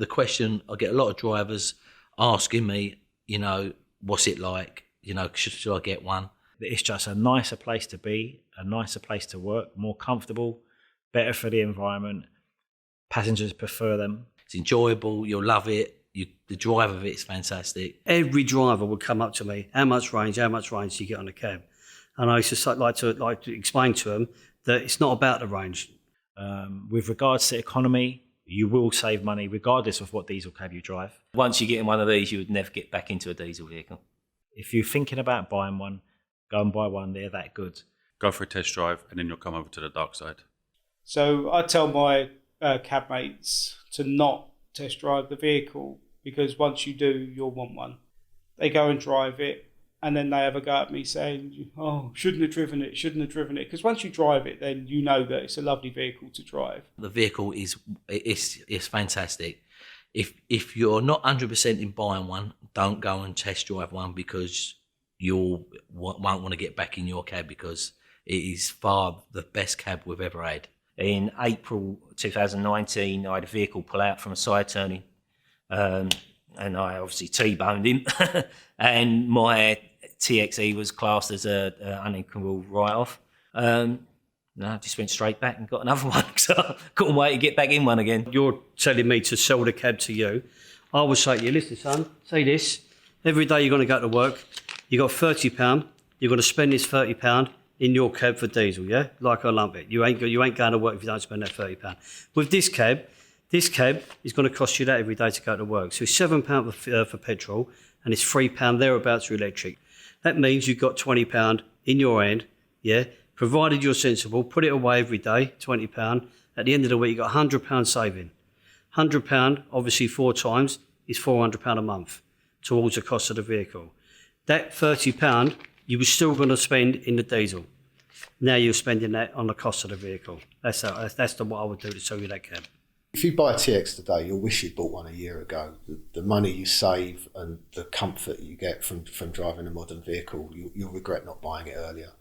the question, I get a lot of drivers asking me, what's it like? Should I get one? It's just a nicer place to be, a nicer place to work, more comfortable, better for the environment. Passengers prefer them. It's enjoyable. You'll love it. The drive of it is fantastic. Every driver would come up to me, how much range do you get on a cab? And I used to like to explain to them that it's not about the range. With regards to economy, you will save money regardless of what diesel cab you drive. Once you get in one of these, you would never get back into a diesel vehicle. If you're thinking about buying one, go and buy one. They're that good. Go for a test drive and then you'll come over to the dark side. So I tell my cab mates to not test drive the vehicle, because once you do, you'll want one. They go and drive it, and then they have a go at me saying, oh, shouldn't have driven it. Because once you drive it, then you know that it's a lovely vehicle to drive. The vehicle is fantastic. If you're not 100% in buying one, don't go and test drive one, because you won't want to get back in your cab, because it is far the best cab we've ever had. In April 2019, I had a vehicle pull out from a side turning, and I obviously T-boned him, and my TXE was classed as an unequal write-off. I just went straight back and got another one, so I couldn't wait to get back in one again. You're telling me to sell the cab to you. I would say to you, listen, son, say this. Every day you're going to go to work, you got £30, you're going to spend this £30 in your cab for diesel, yeah? Like I lump it. You ain't going to work if you don't spend that £30. With this cab is going to cost you that every day to go to work. So it's £7 for petrol, and it's £3 thereabouts for electric. That means you've got £20 in your hand, yeah? Provided you're sensible, put it away every day, £20. At the end of the week, you've got £100 saving. £100, obviously 4 times, is £400 a month towards the cost of the vehicle. That £30, you were still going to spend in the diesel. Now you're spending that on the cost of the vehicle. That's what I would do to sell you that cab. If you buy a TX today, you'll wish you'd bought one a year ago. The money you save and the comfort you get from driving a modern vehicle, you'll regret not buying it earlier.